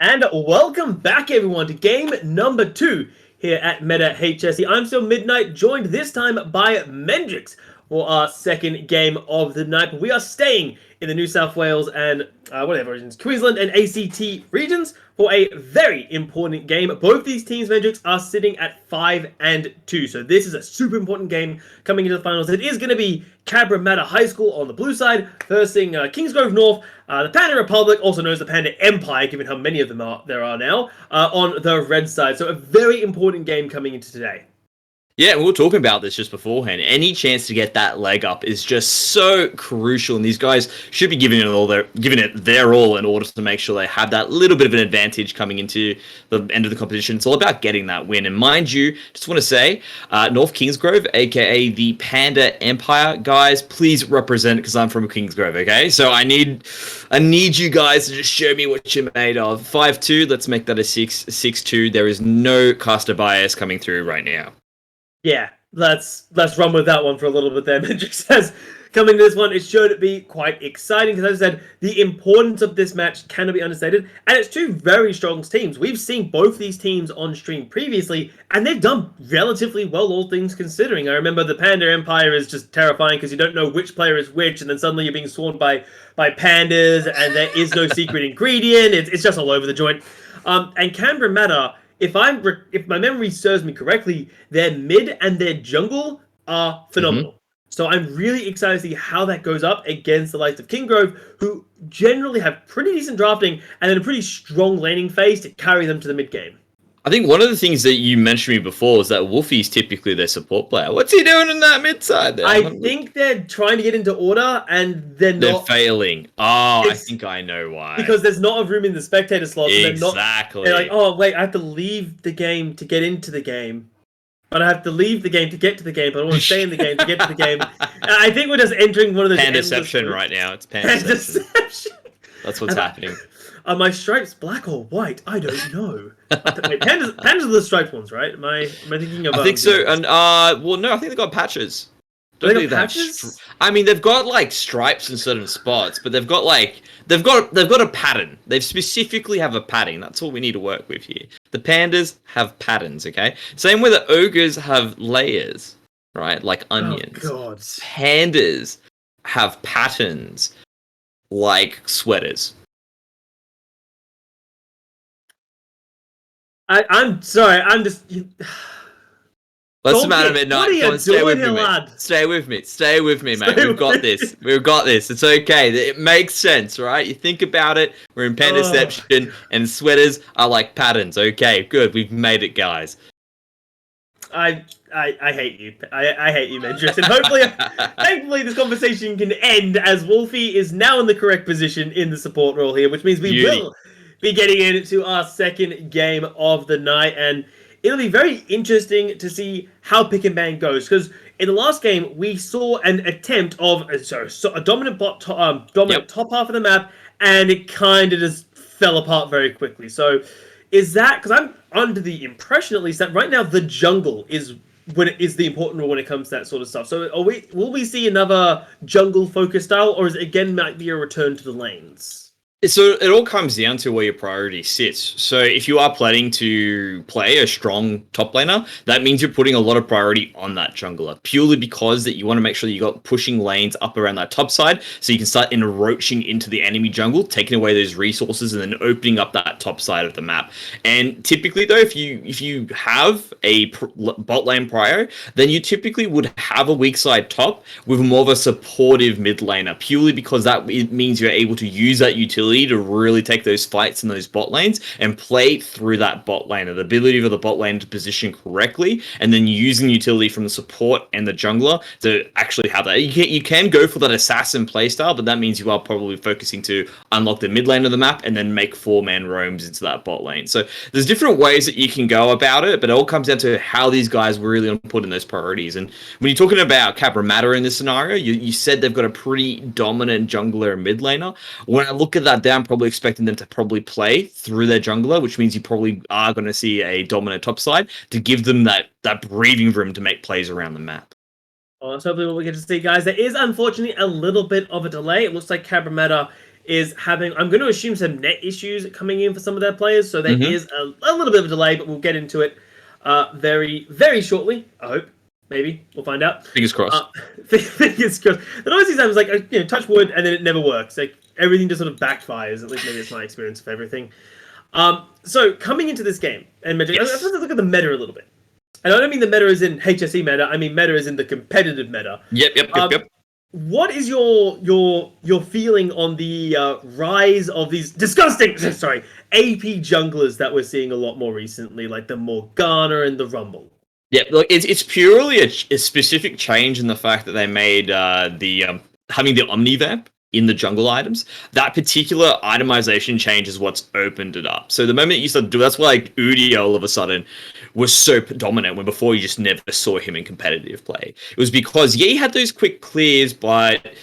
And welcome back, everyone, to game number 2 here at Meta HSE. I'm still Midnight, joined this time by Mendrix for our second game of the night. But we are staying in the New South Wales and Queensland and ACT regions for a very important game. Both these teams, Mendrix, are sitting at 5-2. So this is a super important game coming into the finals. It is going to be Cabramatta High School on the blue side, versing Kingsgrove North, the Panda Republic, also known as the Panda Empire, given how many of them there are now, on the red side. So a very important game coming into today. Yeah, we were talking about this just beforehand. Any chance to get that leg up is just so crucial, and these guys should be giving it their all in order to make sure they have that little bit of an advantage coming into the end of the competition. It's all about getting that win. And mind you, just want to say, North Kingsgrove, aka the Panda Empire, guys, please represent, because I'm from Kingsgrove. Okay, so I need you guys to just show me what you're made of. 5-2. Let's make that a 6-2. There is no caster bias coming through right now. Yeah, let's run with that one for a little bit there. Mendrix says, coming to this one, it should be quite exciting because, as I said, the importance of this match cannot be understated. And it's two very strong teams. We've seen both these teams on stream previously, and they've done relatively well, all things considering. I remember the Panda Empire is just terrifying because you don't know which player is which, and then suddenly you're being swarmed by pandas, and there is no secret ingredient. It's just all over the joint. And Cabramatta, if my memory serves me correctly, their mid and their jungle are phenomenal. So I'm really excited to see how that goes up against the likes of Kingsgrove, who generally have pretty decent drafting and then a pretty strong laning phase to carry them to the mid game. I think one of the things that you mentioned to me before is that Wolfie's typically their support player. What's he doing in that mid side there? I think they're trying to get into order and they're failing. Oh, I think I know why. Because there's not a room in the spectator slots. Exactly. They're like, oh wait, I have to leave the game to get into the game. But I have to leave the game to get to the game, but I want to stay in the game to get to the game. I think we're just entering one of those Pandaception right now. It's Pandaception. That's what's happening. Are my stripes black or white? I don't know. Wait, pandas are the striped ones, right? Am I thinking of? I think so. And well, no, I think they've got patches. They got patches? I mean, they've got like stripes in certain spots, but they've got a pattern. They specifically have a pattern. That's all we need to work with here. The pandas have patterns, okay? Same way the ogres have layers, right? Like onions. Oh God. Pandas have patterns like sweaters. I'm sorry. I'm just. What's the matter, Midnight? Come on, stay with me, mate. Stay with me, mate. We've got this. We've got this. It's okay. It makes sense, right? You think about it. We're in Pandaception, and sweaters are like patterns. Okay, good. We've made it, guys. I hate you. I hate you, Mendrix. And thankfully, this conversation can end as Wolfie is now in the correct position in the support role here, which means we will be getting into our second game of the night, and it'll be very interesting to see how pick and ban goes, because in the last game we saw an attempt of a dominant top half of the map, and it kind of just fell apart very quickly. So is that because I'm under the impression, at least, that right now the jungle is the important role when it comes to that sort of stuff. So will we see another jungle focused style, or is it again might be a return to the lanes? So it all comes down to where your priority sits. So if you are planning to play a strong top laner, that means you're putting a lot of priority on that jungler, purely because that you want to make sure that you got pushing lanes up around that top side, so you can start encroaching into the enemy jungle, taking away those resources, and then opening up that top side of the map. And typically, though, if you have a bot lane prio, then you typically would have a weak side top with more of a supportive mid laner, purely because that means you're able to use that utility to really take those fights in those bot lanes and play through that bot lane, and the ability for the bot lane to position correctly, and then using utility from the support and the jungler to actually have that. You can go for that assassin playstyle, but that means you are probably focusing to unlock the mid lane of the map and then make 4-man roams into that bot lane. So there's different ways that you can go about it, but it all comes down to how these guys were really put in those priorities. And when you're talking about Cabramatta in this scenario, you said they've got a pretty dominant jungler and mid laner. When I look at that, I'm probably expecting them to probably play through their jungler, which means you probably are going to see a dominant top side to give them that breathing room to make plays around the map. Well, that's hopefully what we get to see, guys. There is unfortunately a little bit of a delay. It looks like Cabramatta is having, I'm going to assume, some net issues coming in for some of their players. So there Mhm. is a little bit of a delay, but we'll get into it very, very shortly. I hope. Maybe. We'll find out. Fingers crossed. Fingers crossed. The noisy sounds like, touch wood, and then it never works. Like, everything just sort of backfires. At least maybe it's my experience of everything. So, coming into this game, and Magic, Yes. let's look at the meta a little bit. And I don't mean the meta as in HSE meta, I mean meta as in the competitive meta. Yep. What is your feeling on the rise of these disgusting, AP junglers that we're seeing a lot more recently, like the Morgana and the Rumble? Yeah, look, it's purely a specific change in the fact that they made the having the Omnivamp in the jungle items. That particular itemization change is what's opened it up. So the moment you start to do that's why like Udyr all of a sudden was so dominant when before you just never saw him in competitive play. It was because he had those quick clears, but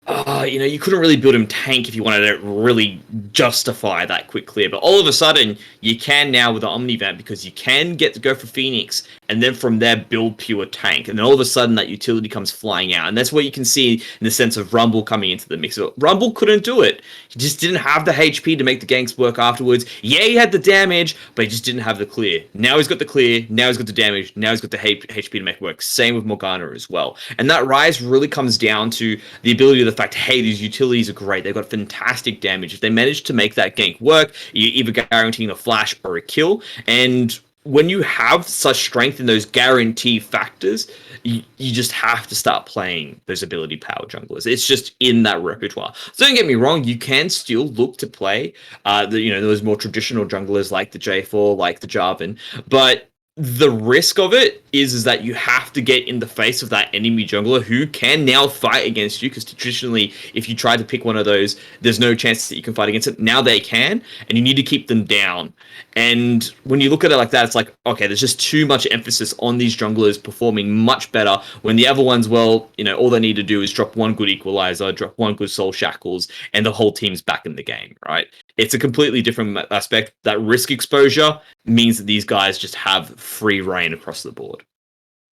you couldn't really build him tank if you wanted to really justify that quick clear. But all of a sudden, you can now with the Omnivamp because you can get to go for Phoenix and then from there build pure tank. And then all of a sudden that utility comes flying out. And that's what you can see in the sense of Rumble coming into the mix. So Rumble couldn't do it. He just didn't have the HP to make the ganks work afterwards. Yeah, he had the damage, but he just didn't have the clear. Now he's got the clear. Now he's got the damage. Now he's got the HP to make it work. Same with Morgana as well. And that rise really comes down to the ability of the fact, hey, these utilities are great. They've got fantastic damage. If they manage to make that gank work, you're either guaranteeing a flash or a kill. And when you have such strength in those guarantee factors, you just have to start playing those ability power junglers. It's just in that repertoire. So don't get me wrong, you can still look to play those more traditional junglers like the J4, like the Jarvan, but the risk of it is that you have to get in the face of that enemy jungler who can now fight against you, because traditionally, if you try to pick one of those, there's no chance that you can fight against it. Now they can, and you need to keep them down. And when you look at it like that, it's like, okay, there's just too much emphasis on these junglers performing much better when the other ones, well, all they need to do is drop one good equalizer, drop one good soul shackles, and the whole team's back in the game, right? It's a completely different aspect. That risk exposure means that these guys just have free reign across the board.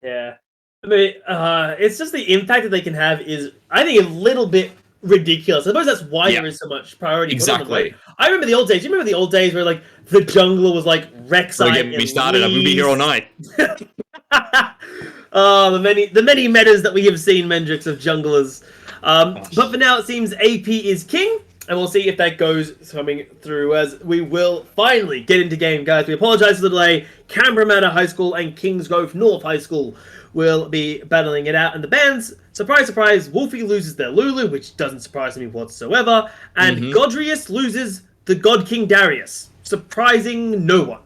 Yeah. I mean, it's just the impact that they can have is, I think, a little bit ridiculous. I suppose that's why there is so much priority. Exactly. I remember the old days. Do you remember the old days where, like, the jungler was, like, Rek'Sai? Don't get me started. I'm going to be here all night. Oh, the many metas that we have seen, Mendrix, of junglers. But for now, it seems AP is king. And we'll see if that goes coming through as we will finally get into game, guys. We apologize for the delay. Canberra Manor High School and Kingsgrove North High School will be battling it out. And the bands, surprise, surprise, Wolfie loses their Lulu, which doesn't surprise me whatsoever. And Godrius loses the God King Darius, surprising no one.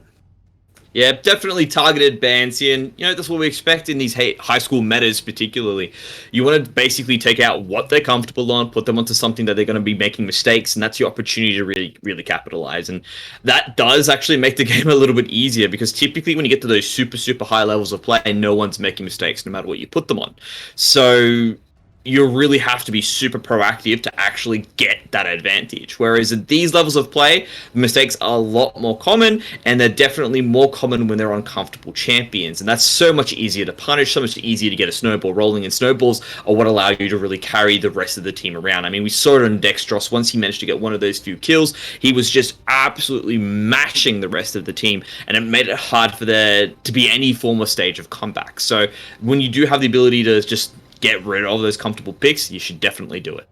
Yeah, definitely targeted bans here, and that's what we expect in these high school metas particularly. You want to basically take out what they're comfortable on, put them onto something that they're going to be making mistakes, and that's your opportunity to really, really capitalize. And that does actually make the game a little bit easier, because typically when you get to those super, super high levels of play, no one's making mistakes no matter what you put them on. So you really have to be super proactive to actually get that advantage. Whereas at these levels of play, mistakes are a lot more common, and they're definitely more common when they're on comfortable champions. And that's so much easier to punish, so much easier to get a snowball rolling, and snowballs are what allow you to really carry the rest of the team around. I mean, we saw it on Dextros. Once he managed to get one of those few kills, he was just absolutely mashing the rest of the team, and it made it hard for there to be any form of stage of comeback. So when you do have the ability to just get rid of those comfortable picks, you should definitely do it.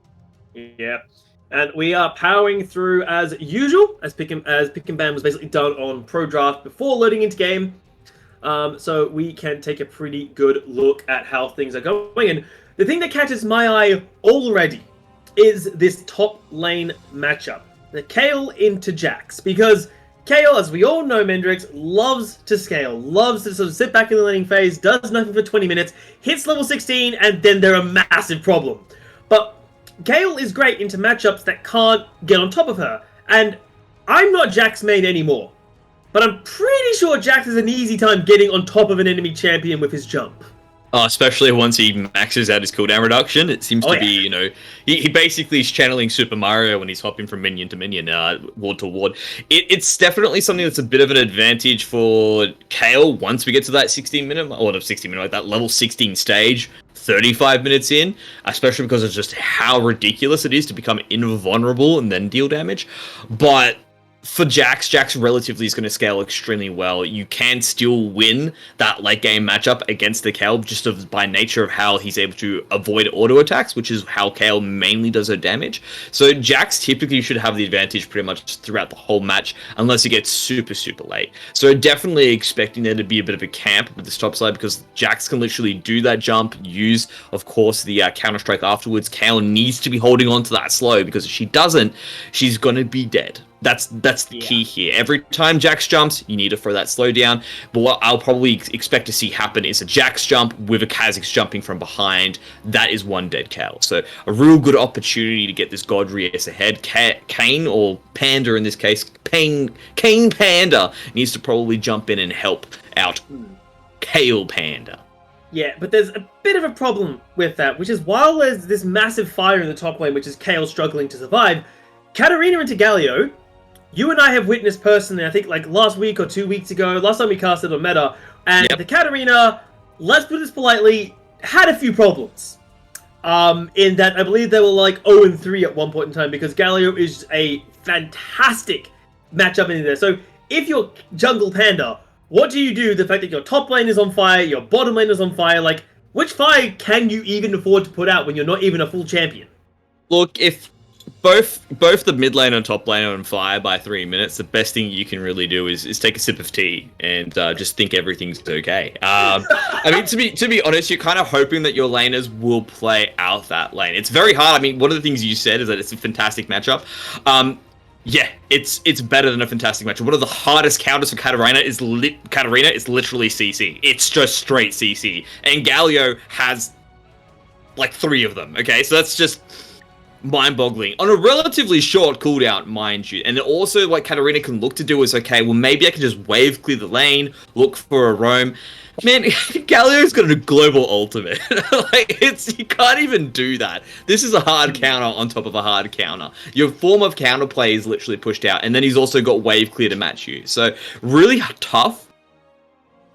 Yeah. And we are powering through as usual, as pick and ban was basically done on Pro Draft before loading into game. So we can take a pretty good look at how things are going. And the thing that catches my eye already is this top lane matchup. The Kayle into Jax. Because Kayle, as we all know, Mendrix, loves to scale, loves to sort of sit back in the laning phase, does nothing for 20 minutes, hits level 16, and then they're a massive problem. But Kayle is great into matchups that can't get on top of her. And I'm not Jax main anymore, but I'm pretty sure Jax has an easy time getting on top of an enemy champion with his jump. Especially once he maxes out his cooldown reduction, it seems to be, he basically is channeling Super Mario when he's hopping from minion to minion, ward to ward. It's definitely something that's a bit of an advantage for Kayle once we get to that 16-minute, or not 16-minute, like that level 16 stage. 35 minutes in, especially because of just how ridiculous it is to become invulnerable and then deal damage. But for Jax relatively is going to scale extremely well. You can still win that late game matchup against the Kayle just by nature of how he's able to avoid auto attacks, which is how Kayle mainly does her damage. So Jax typically should have the advantage pretty much throughout the whole match, unless it gets super, super late. So definitely expecting there to be a bit of a camp with this top side, because Jax can literally do that jump, use, of course, the counter strike afterwards. Kayle needs to be holding on to that slow, because if she doesn't, she's going to be dead. That's the key here. Every time Jax jumps, you need to throw that slow down. But what I'll probably expect to see happen is a Jax jump with a Kha'Zix jumping from behind. That is one dead Kayle. So a real good opportunity to get this Godrias ahead. Kayn, or Panda in this case, Kayn Panda needs to probably jump in and help out Kayle Panda. Yeah, but there's a bit of a problem with that, which is while there's this massive fire in the top lane, which is Kayle struggling to survive, Katarina into Galio, you and I have witnessed personally, I think like last week or 2 weeks ago, last time we casted on meta, and the Katarina, let's put this politely, had a few problems. In that I believe they were like 0-3 at one point in time, because Galio is a fantastic matchup in there. So if you're Jungle Panda, what do you do? The fact that your top lane is on fire, your bottom lane is on fire, like, which fire can you even afford to put out when you're not even a full champion? Look, if both the mid lane and top lane are on fire by 3 minutes, the best thing you can really do is take a sip of tea and just think everything's okay. I mean, to be honest, you're kind of hoping that your laners will play out that lane. It's very hard. I mean, one of the things you said is that it's a fantastic matchup. Yeah, it's better than a fantastic matchup. One of the hardest counters for Katarina is literally CC. It's just straight CC, and Galio has like 3 of them. Okay, so that's just mind-boggling on a relatively short cooldown, mind you. And also what Katarina can look to do is, okay, well, maybe I can just wave clear the lane, look for a roam. Man, Galio's got a global ultimate. Like, you can't even do that. This is a hard counter on top of a hard counter. Your form of counterplay is literally pushed out, and then he's also got wave clear to match you. So really tough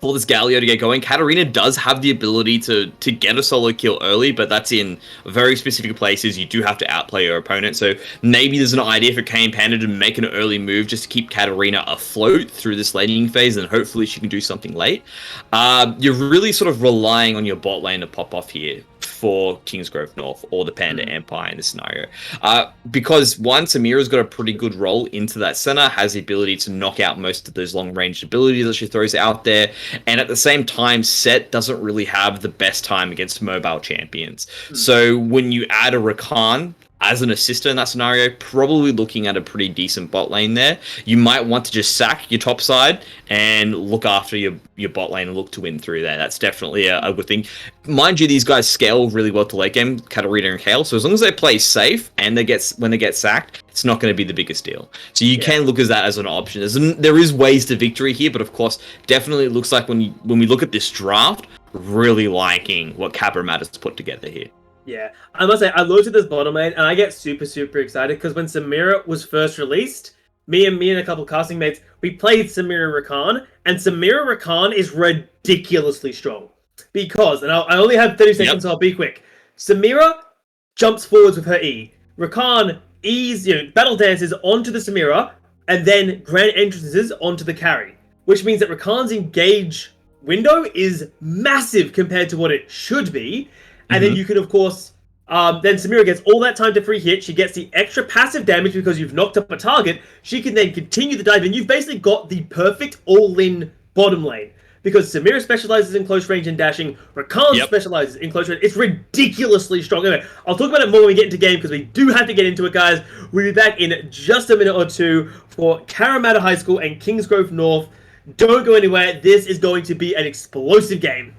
for this Galio to get going. Katarina does have the ability to get a solo kill early, but that's in very specific places. You do have to outplay your opponent. So maybe there's an idea for Kayn Panda to make an early move just to keep Katarina afloat through this laning phase, and hopefully she can do something late. You're really sort of relying on your bot lane to pop off here for Kingsgrove North or the Panda Empire in this scenario. Because one, Samira's got a pretty good role into that center, has the ability to knock out most of those long-range abilities that she throws out there, and at the same time, Set doesn't really have the best time against mobile champions. So when you add a Rakan as an assister in that scenario, probably looking at a pretty decent bot lane there. You might want to just sack your top side and look after your bot lane and look to win through there. That's definitely a good thing. Mind you, these guys scale really well to late game, Katarina and Kayle, so as long as they play safe and when they get sacked, it's not going to be the biggest deal. So you can look at that as an option. There is ways to victory here, but of course, definitely it looks like when we look at this draft, really liking what Cabramat has put together here. Yeah, I must say, I looked at this bottom lane, and I get super, super excited, because when Samira was first released, me and a couple casting mates, we played Samira Rakan, and Samira Rakan is ridiculously strong. Because, and I only have 30 seconds, so I'll be quick. Samira jumps forwards with her E. Rakan battle dances onto the Samira, and then grand entrances onto the carry. Which means that Rakan's engage window is massive compared to what it should be. And then you can, of course, then Samira gets all that time to free hit. She gets the extra passive damage because you've knocked up a target. She can then continue the dive, and you've basically got the perfect all-in bottom lane. Because Samira specializes in close range and dashing. Rakan specializes in close range. It's ridiculously strong. Anyway, I'll talk about it more when we get into game, because we do have to get into it, guys. We'll be back in just a minute or two for Caramata High School and Kingsgrove North. Don't go anywhere. This is going to be an explosive game.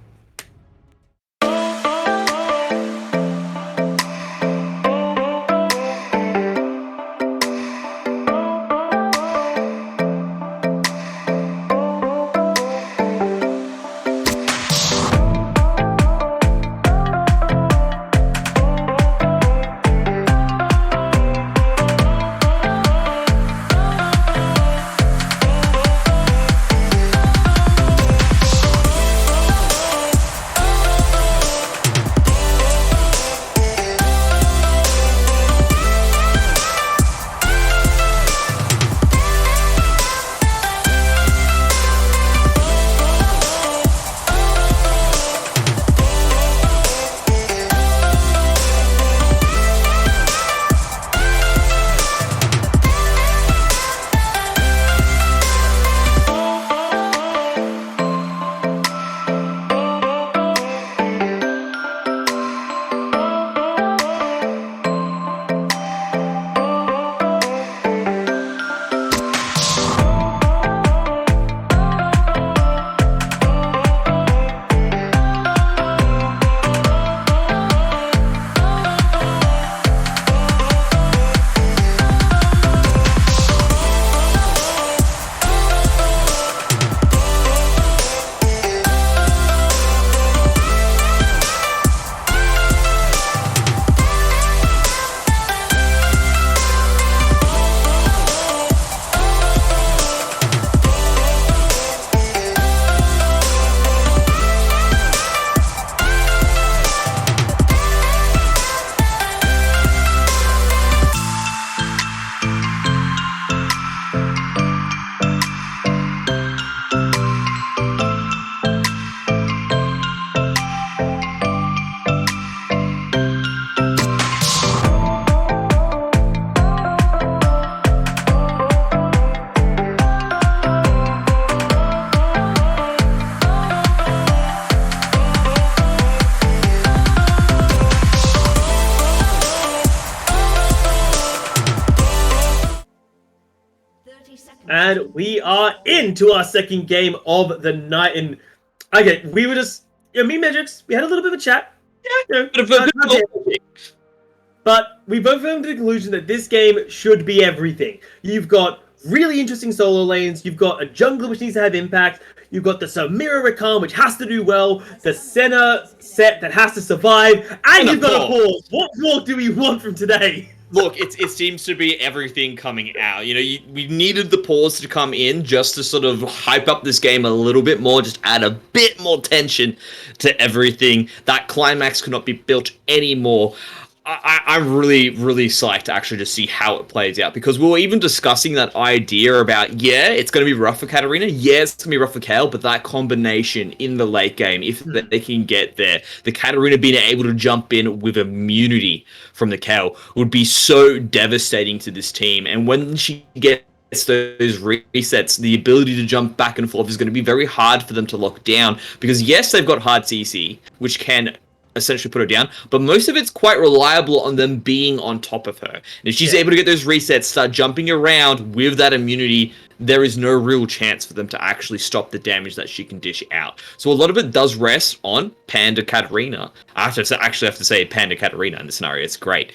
And we are into our second game of the night. And again, we were just, me and Medrix, we had a little bit of a chat. But we both came to the conclusion that this game should be everything. You've got really interesting solo lanes. You've got a jungler which needs to have impact. You've got the Samira Rakan which has to do well. The Senna set that has to survive. And you've got a pause. What more do we want from today? Look, it seems to be everything coming out. You know, we needed the pause to come in just to sort of hype up this game a little bit more, just add a bit more tension to everything. That climax could not be built anymore. I'm really, really psyched actually to see how it plays out, because we were even discussing that idea about, yeah, it's going to be rough for Katarina, yeah, it's going to be rough for Kayle, but that combination in the late game, if they can get there, the Katarina being able to jump in with immunity from the Kayle would be so devastating to this team. And when she gets those resets, the ability to jump back and forth is going to be very hard for them to lock down, because yes, they've got hard CC, which can essentially put her down, but most of it's quite reliable on them being on top of her. And if she's able to get those resets, start jumping around with that immunity, there is no real chance for them to actually stop the damage that she can dish out. So a lot of it does rest on Panda Katarina. I actually have to say Panda Katarina in this scenario. It's great.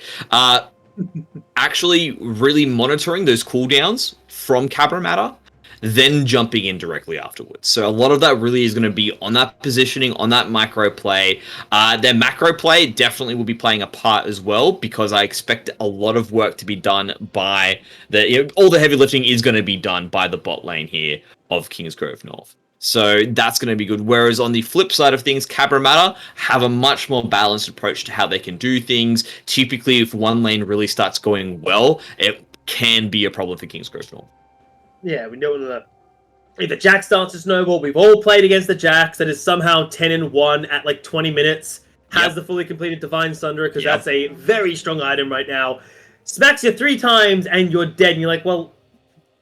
Actually really monitoring those cooldowns from Cabramatta, then jumping in directly afterwards. So a lot of that really is going to be on that positioning, on that micro play. Their macro play definitely will be playing a part as well, because I expect a lot of work to be done by all the heavy lifting is going to be done by the bot lane here of Kingsgrove North. So that's going to be good. Whereas on the flip side of things, Cabramatta have a much more balanced approach to how they can do things. Typically, if one lane really starts going well, it can be a problem for Kingsgrove North. Yeah, we know that if the Jax starts to snowball, we've all played against the Jax that is somehow 10-1 at like 20 minutes, has the fully completed Divine Sunderer, because that's a very strong item right now. Smacks you 3 times and you're dead, and you're like, well,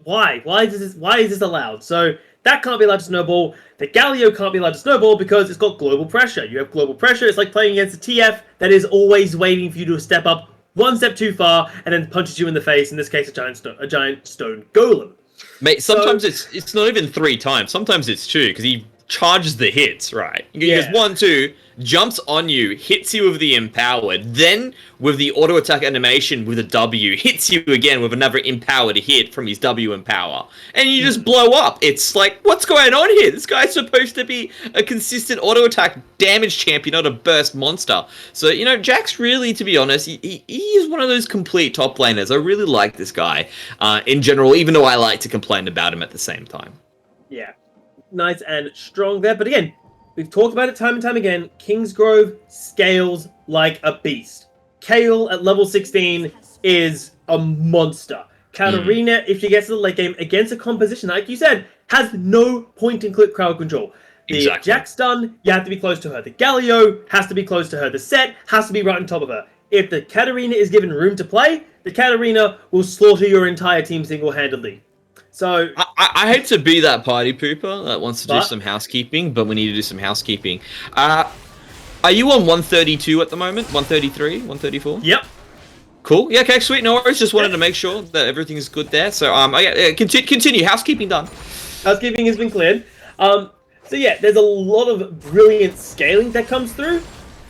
why? Why is this allowed? So that can't be allowed to snowball. The Galio can't be allowed to snowball because it's got global pressure. You have global pressure, it's like playing against a TF that is always waiting for you to step up one step too far and then punches you in the face, in this case a giant stone golem. Mate, sometimes it's not even 3 times. Sometimes it's 2, because he charges the hits, right? He goes 1, 2, jumps on you, hits you with the empowered, then with the auto attack animation with a W, hits you again with another empowered hit from his W empower, and you just blow up. It's like, what's going on here? This guy's supposed to be a consistent auto attack damage champion, not a burst monster. So, you know, Jax really, to be honest, he is one of those complete top laners. I really like this guy in general, even though I like to complain about him at the same time. Yeah, nice and strong there. But again, we've talked about it time and time again. Kingsgrove scales like a beast. Kayle at level 16 is a monster. Katarina, if she gets to the late game against a composition, like you said, has no point-and-click crowd control. The Jax stun, you have to be close to her. The Galio has to be close to her. The set has to be right on top of her. If the Katarina is given room to play, the Katarina will slaughter your entire team single-handedly. So I hate to be that party pooper that wants to do some housekeeping, but we need to do some housekeeping. Are you on 132 at the moment? 133? 134? Yep. Cool. Yeah, okay, sweet. No worries. Just wanted to make sure that everything is good there. So, continue. Housekeeping done. Housekeeping has been cleared. So yeah, there's a lot of brilliant scaling that comes through.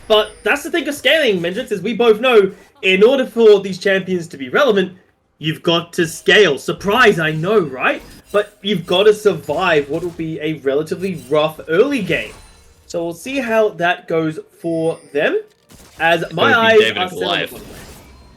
But that's the thing of scaling, Mendrix, as we both know, in order for these champions to be relevant, you've got to scale. Surprise, I know, right? But you've got to survive what will be a relatively rough early game. So we'll see how that goes for them. As my eyes are still on the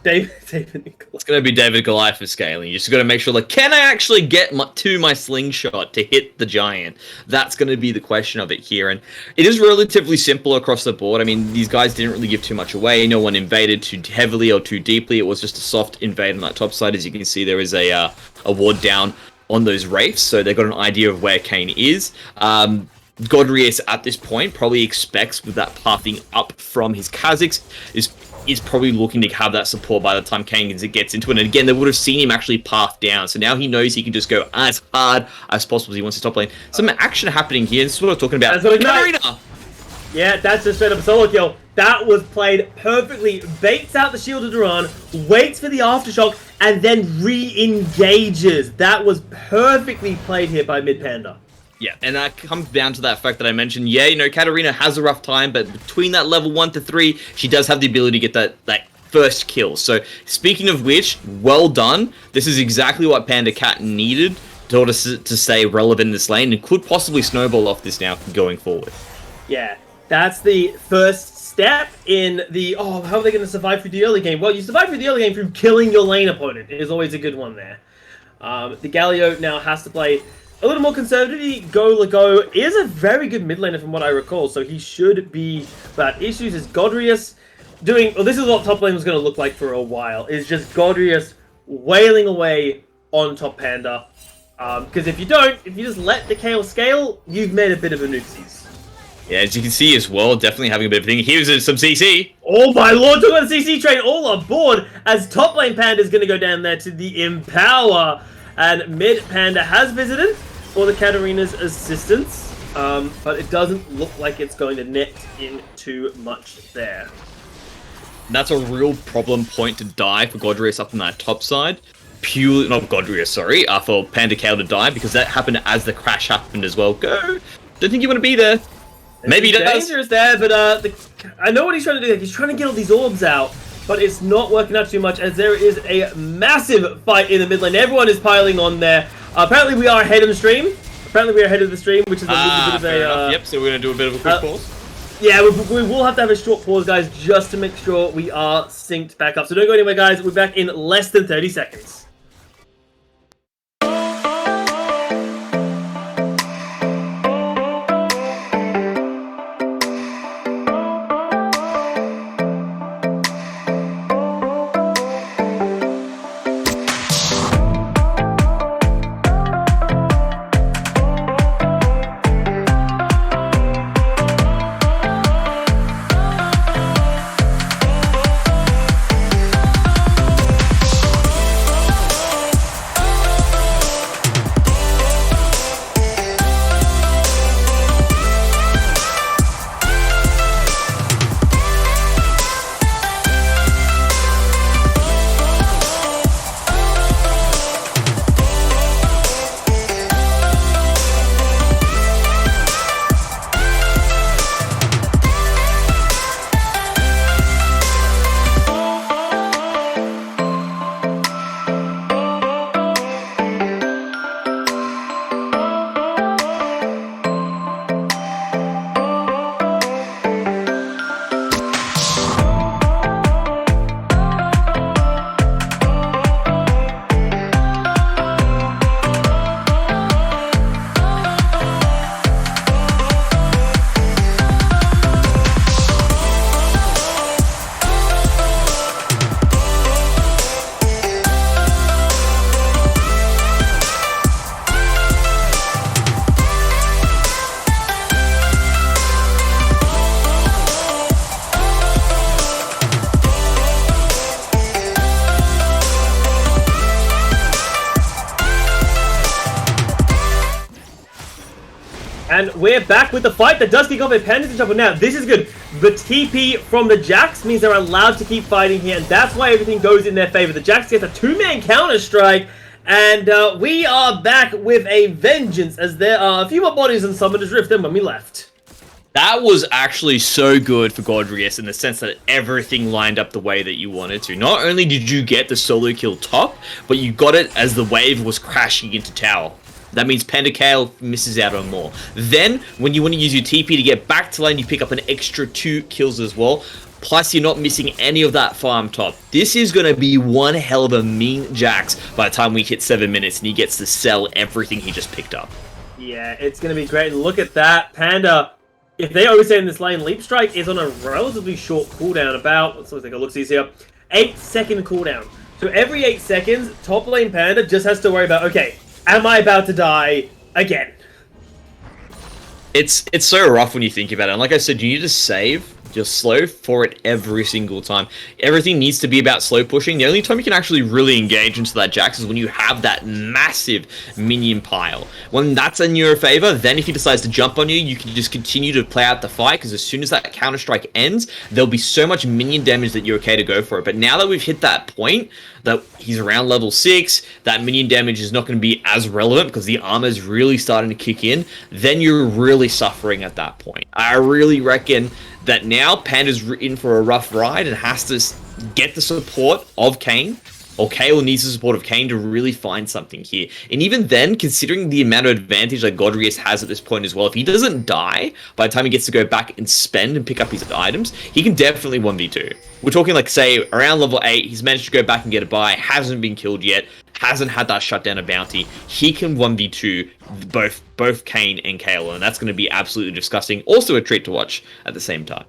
David and Goliath. It's going to be David Goliath for scaling. You just got to make sure, like, can I actually get to my slingshot to hit the giant? That's going to be the question of it here. And it is relatively simple across the board. I mean, these guys didn't really give too much away. No one invaded too heavily or too deeply. It was just a soft invade on that top side. As you can see, there is a ward down on those wraiths. So they've got an idea of where Kayn is. Godrius at this point probably expects, with that pathing up from his Kha'Zix, is probably looking to have that support by the time Kayn gets into it. And again, they would have seen him actually path down. So now he knows he can just go as hard as possible as he wants to top lane. Some action happening here. This is what I'm talking about. Katarina! Yeah, that's just straight up a solo kill. That was played perfectly. Baits out the shield of Duran, waits for the aftershock, and then re-engages. That was perfectly played here by Mid Panda. Yeah, and that comes down to that fact that I mentioned. Yeah, you know, Katarina has a rough time, but between that level 1 to 3, she does have the ability to get that first kill. So, speaking of which, well done. This is exactly what Panda Cat needed in order to stay relevant in this lane, and could possibly snowball off this now going forward. Yeah, that's the first step in the, how are they going to survive through the early game? Well, you survive through the early game through killing your lane opponent. It is always a good one there. The Galio now has to play a little more conservatively. Go is a very good mid laner from what I recall, so he should be without issues. Is Godrius doing... Well, this is what top lane was going to look like for a while. Is just Godrius wailing away on top Panda. Because if you just let the Kayle scale, you've made a bit of a noopsies. Yeah, as you can see as well, definitely having a bit of a thing. Here's some CC. Oh my lord, talk about the CC train all aboard as top lane Panda is going to go down there to the Empower. And mid Panda has visited for the Katarina's assistance, but it doesn't look like it's going to net in too much there. That's a real problem point to die for Godrius up on that top side. Purely, not Godrius, sorry, for Panda Kayle to die, because that happened as the crash happened as well. Go! Don't think you want to be there. Maybe he does. Dangerous there, but I know what he's trying to do. He's trying to get all these orbs out, but it's not working out too much as there is a massive fight in the mid lane. Everyone is piling on there. Apparently we are ahead of the stream. Which is a little bit of a... Yep, so we're going to do a bit of a quick pause. Yeah, we will have to have a short pause, guys, just to make sure we are synced back up. So don't go anywhere, guys. We're back in less than 30 seconds. And we're back with the fight that does kick off a Pandas trouble. Now, this is good. The TP from the Jax means they're allowed to keep fighting here, and that's why everything goes in their favor. The Jax gets a 2-man counter-strike, and we are back with a vengeance, as there are a few more bodies in Summoner's Rift than when we left. That was actually so good for Godrius in the sense that everything lined up the way that you wanted to. Not only did you get the solo kill top, but you got it as the wave was crashing into tower. That means Panda Kayle misses out on more. Then, when you want to use your TP to get back to lane, you pick up an extra 2 kills as well. Plus, you're not missing any of that farm top. This is going to be one hell of a mean Jax by the time we hit 7 minutes and he gets to sell everything he just picked up. Yeah, it's going to be great. And look at that. Panda, if they always say in this lane, Leap Strike is on a relatively short cooldown. About, let's take a look-see here, 8-second cooldown. So every 8 seconds, top lane Panda just has to worry about, okay, am I about to die again? It's so rough when you think about it. And like I said, you need to save your slow for it every single time. Everything needs to be about slow pushing. The only time you can actually really engage into that Jax is when you have that massive minion pile. When that's in your favor, then if he decides to jump on you, you can just continue to play out the fight, because as soon as that counter-strike ends, there'll be so much minion damage that you're okay to go for it. But now that we've hit that point, that he's around level 6, that minion damage is not going to be as relevant because the armor is really starting to kick in, then you're really suffering at that point. I really reckon that now Panda's in for a rough ride and has to get the support of Kayn, or Kayle needs the support of Kayn to really find something here. And even then, considering the amount of advantage that Godrius has at this point as well, if he doesn't die by the time he gets to go back and spend and pick up his items, he can definitely 1v2. We're talking like, say, around level 8, he's managed to go back and get a buy, hasn't been killed yet, hasn't had that shutdown of bounty. He can 1v2 both Kayn and Kayle, and that's going to be absolutely disgusting. Also a treat to watch at the same time.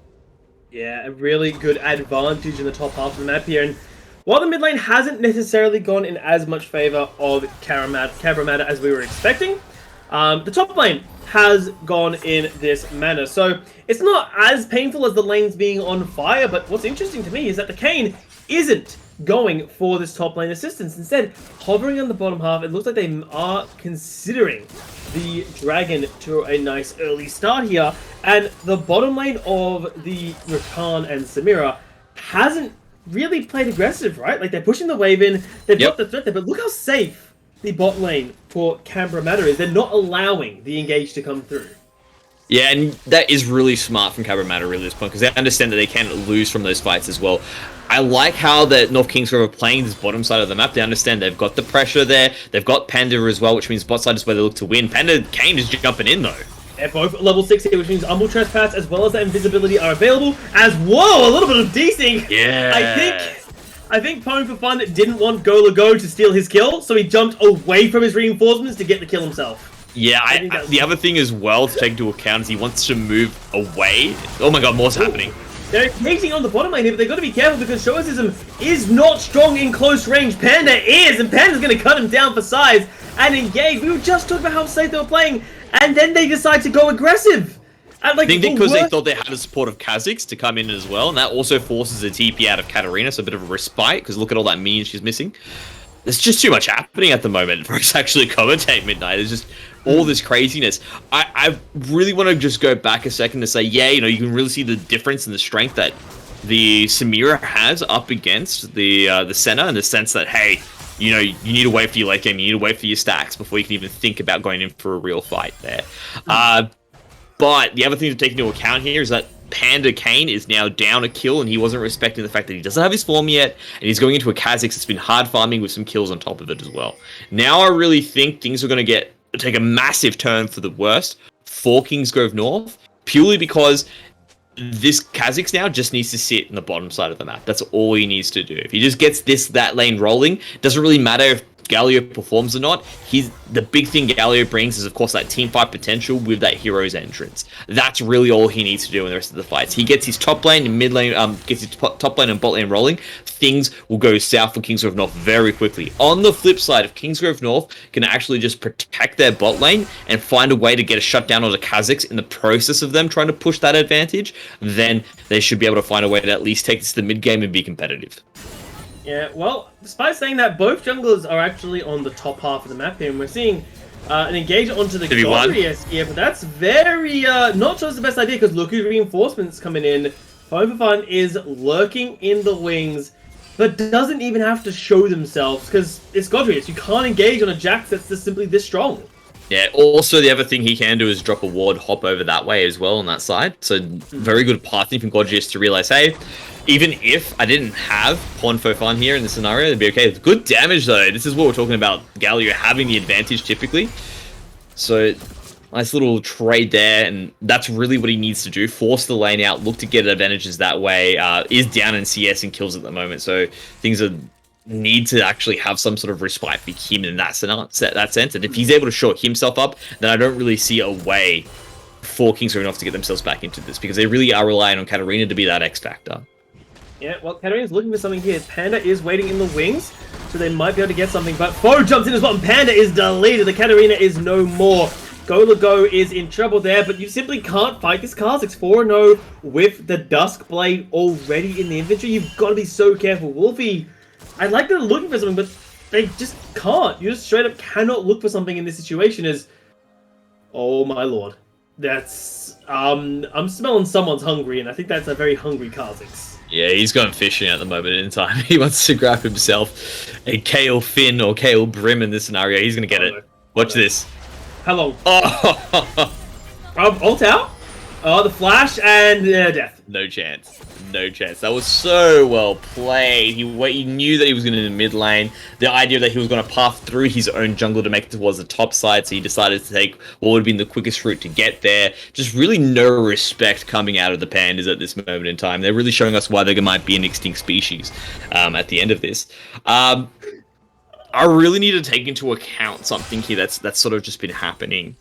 Yeah, a really good advantage in the top half of the map here, and while the mid lane hasn't necessarily gone in as much favor of Cabramatta as we were expecting, the top lane has gone in this manner. So it's not as painful as the lanes being on fire, but what's interesting to me is that the Kayn isn't going for this top lane assistance. Instead, hovering on the bottom half, it looks like they are considering the Dragon to a nice early start here. And the bottom lane of the Rakan and Samira hasn't really played aggressive, right? Like, they're pushing the wave in, they've got the threat there, but look how safe the bot lane for Cabramatta is. They're not allowing the engage to come through. Yeah, and that is really smart from Cabramatta really at this point, because they understand that they can lose from those fights as well. I like how the North Kingsgrove are playing this bottom side of the map. They understand they've got the pressure there, they've got Panda as well, which means bot side is where they look to win. Kayn is jumping in though. They're both level 6 here, which means Humble Trespass as well as that Invisibility are available. As whoa, a little bit of desync. Yeah. I think Pwn for Fun didn't want Golago to steal his kill, so he jumped away from his reinforcements to get the kill himself. Yeah, the other thing as well to take into account is he wants to move away. Oh my god, more's happening. They're engaging on the bottom lane here, but they've got to be careful because Shoacism is not strong in close range. Panda is, and Panda's going to cut him down for size and engage. We were just talking about how safe they were playing, and then they decide to go aggressive. And, like, I think because they thought they had the support of Kha'Zix to come in as well, and that also forces a TP out of Katarina, so a bit of a respite, because look at all that minion she's missing. There's just too much happening at the moment for us to actually commentate Midnight. There's just all this craziness. I really want to just go back a second to say, yeah, you know, you can really see the difference in the strength that the Samira has up against the Senna, in the sense that, hey, you know, you need to wait for your late game, you need to wait for your stacks before you can even think about going in for a real fight there. But the other thing to take into account here is that Panda Kayn is now down a kill, and he wasn't respecting the fact that he doesn't have his form yet, and he's going into a Kha'Zix that's been hard farming with some kills on top of it as well. Now I really think things are going to take a massive turn for the worst for Kingsgrove North, purely because this Kha'Zix now just needs to sit in the bottom side of the map. That's all he needs to do. If he just gets that lane rolling, doesn't really matter if Galio performs or not. The big thing Galio brings is, of course, that team fight potential with that hero's entrance. That's really all he needs to do in the rest of the fights. He gets his top lane and mid lane, gets his top lane and bot lane rolling. Things will go south for Kingsgrove North very quickly. On the flip side, if Kingsgrove North can actually just protect their bot lane and find a way to get a shutdown on the Kha'Zix in the process of them trying to push that advantage, then they should be able to find a way to at least take this to the mid game and be competitive. Yeah, well, despite saying that, both junglers are actually on the top half of the map here, and we're seeing an engage onto the Godrius here, but that's very, not sure it's the best idea, because look who reinforcements coming in. Pwn for Fun is lurking in the wings, but doesn't even have to show themselves, because it's Godrius. You can't engage on a Jax that's just simply this strong. Yeah, also the other thing he can do is drop a ward, hop over that way as well on that side. So very good pathing from Godrius to realize, hey, even if I didn't have Pwn for Fun here in the scenario, it'd be okay. It's good damage though. This is what we're talking about, Galio having the advantage typically. So nice little trade there, and that's really what he needs to do. Force the lane out, look to get advantages that way. Is down in CS and kills at the moment, so things need to actually have some sort of respite for him in that sense. And if he's able to show himself up, then I don't really see a way for Kingsgrove North to get themselves back into this, because they really are relying on Katarina to be that X factor. Yeah, well, Katarina's looking for something here. Panda is waiting in the wings, so they might be able to get something, but Foe jumps in as well, and Panda is deleted. The Katarina is no more. Golago is in trouble there, but you simply can't fight this Kha'Zix 4-0 with the Duskblade already in the inventory. You've got to be so careful. Wolfie, I like that they're looking for something, but they just can't. You just straight up cannot look for something in this situation. Oh my lord. That's, I'm smelling someone's hungry, and I think that's a very hungry Kha'Zix. Yeah, he's going fishing at the moment in time. He wants to grab himself a Kale Finn or Kale Brim in this scenario. He's going to get it. Watch this. Hello. Oh! Ult out. The flash and death. No chance. No chance. That was so well played. He knew that he was going to in the mid lane. The idea that he was going to path through his own jungle to make it towards the top side, so he decided to take what would have been the quickest route to get there. Just really no respect coming out of the Pandas at this moment in time. They're really showing us why they might be an extinct species at the end of this. I really need to take into account something here that's sort of just been happening.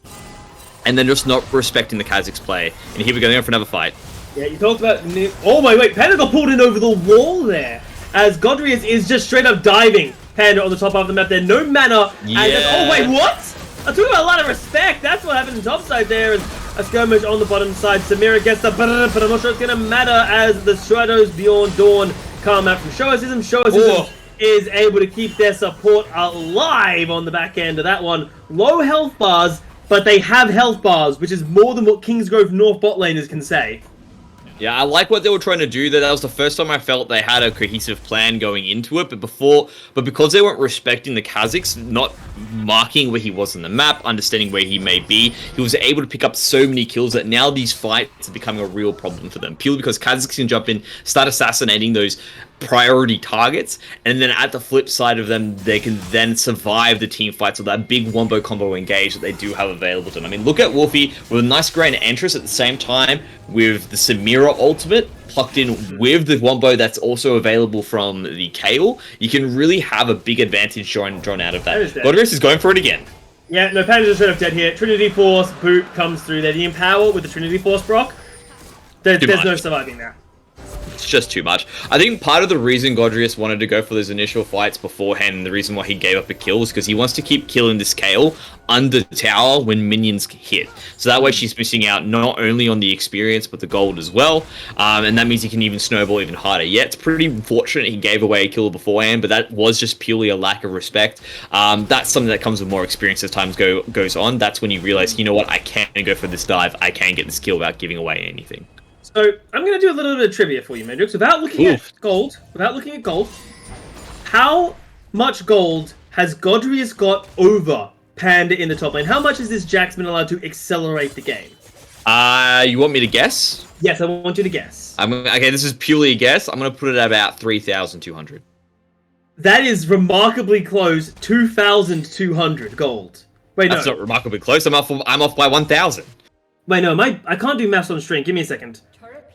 And then just not respecting the Kha'Zix play. And here we go, going for another fight. Yeah, you talked about... Oh my, wait, Panda got pulled in over the wall there. As Godrius is just straight up diving Panda on the top of the map there. No mana. Yeah. And oh, wait, what? I'm talking about a lot of respect. That's what happened in top side there. And a skirmish on the bottom side. Samira gets the... But I'm not sure it's going to matter as the Shadows Beyond Dawn come out from Shoasism. Shoasism is able to keep their support alive on the back end of that one. Low health bars, but they have health bars, which is more than what Kingsgrove North bot laners can say. Yeah, I like what they were trying to do. That was the first time I felt they had a cohesive plan going into it. But because they weren't respecting the Kha'Zix, not marking where he was on the map, understanding where he may be, he was able to pick up so many kills that now these fights are becoming a real problem for them. Purely because Kha'Zix can jump in, start assassinating those priority targets, and then at the flip side of them, they can then survive the team fights with that big wombo combo engage that they do have available to them. I mean, look at Wolfie with a nice grand entrance at the same time with the Samira ultimate plucked in with the wombo that's also available from the Kale. You can really have a big advantage drawn out of that. Godrius is going for it again. Yeah, no, Panda's just straight up dead here. Trinity Force boot comes through there. The Empower with the Trinity Force proc. There's no surviving now. It's just too much. I think part of the reason Godrius wanted to go for those initial fights beforehand, and the reason why he gave up a kill, was because he wants to keep killing this Kale under tower when minions hit. So that way she's missing out not only on the experience, but the gold as well. And that means he can even snowball even harder. Yeah, it's pretty unfortunate he gave away a kill beforehand, but that was just purely a lack of respect. That's something that comes with more experience as time goes on. That's when you realize, you know what, I can go for this dive. I can get this kill without giving away anything. So I'm going to do a little bit of trivia for you, Mendrix. Without looking at gold, how much gold has Godrius got over Panda in the top lane? How much has this Jax been allowed to accelerate the game? You want me to guess? Yes, I want you to guess. Okay, this is purely a guess. I'm going to put it at about 3,200. That is remarkably close. 2,200 gold. Wait, no. That's not remarkably close. I'm off by 1,000. Wait, no, I can't do maths on stream. Give me a second.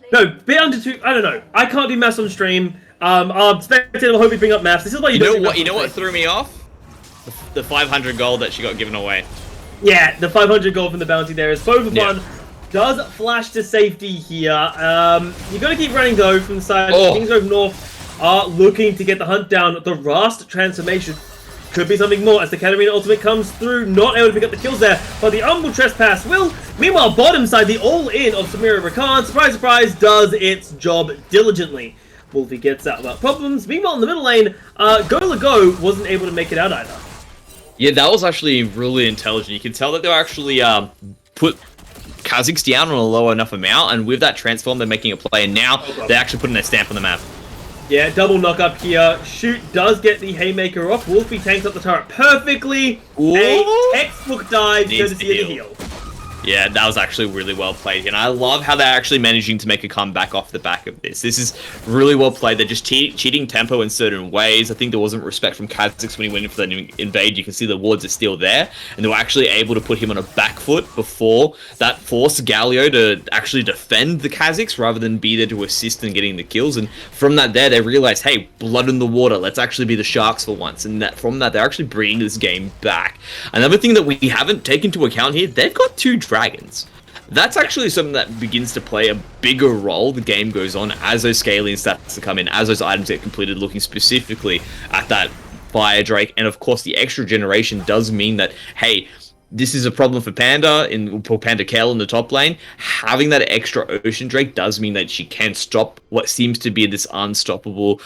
No, bit under 2. I don't know. I can't do maths on stream. Our spectator will hopefully bring up maths. This is why you don't. You know what threw me off? The 500 gold that she got given away. Yeah, the 500 gold from the bounty there is both of one. Does flash to safety here. You got to keep running though from the side. Kingsgrove North are looking to get the hunt down. The Rast transformation could be something more as the Katarina ultimate comes through, not able to pick up the kills there, but the Umbral Trespass will. Meanwhile, bottom side, the all-in of Samira Rakan, surprise, surprise, does its job diligently. Wolfie gets out without problems. Meanwhile, in the middle lane, Go wasn't able to make it out either. Yeah, that was actually really intelligent. You can tell that they were actually put Kha'Zix down on a low enough amount, and with that transform, they're making a play, and now they're actually putting their stamp on the map. Yeah, double knock up here. Shoot does get the Haymaker off. Wolfie tanks up the turret perfectly. Ooh. A textbook dive courtesy of the heal. Yeah, that was actually really well played, and I love how they're actually managing to make a comeback off the back of this. This is really well played. They're just cheating tempo in certain ways. I think there wasn't respect from Kha'Zix when he went in for that invade. You can see the wards are still there, and they were actually able to put him on a back foot before that forced Galio to actually defend the Kha'Zix rather than be there to assist in getting the kills. And from that they realized, hey, blood in the water, let's actually be the Sharks for once. And from that, they're actually bringing this game back. Another thing that we haven't taken into account here, they've got 2 dragons. That's actually something that begins to play a bigger role the game goes on as those scaling stats come in, as those items get completed, looking specifically at that Fire Drake. And of course, the extra generation does mean that, hey, this is a problem for Panda Kale in the top lane. Having that extra Ocean Drake does mean that she can stop what seems to be this unstoppable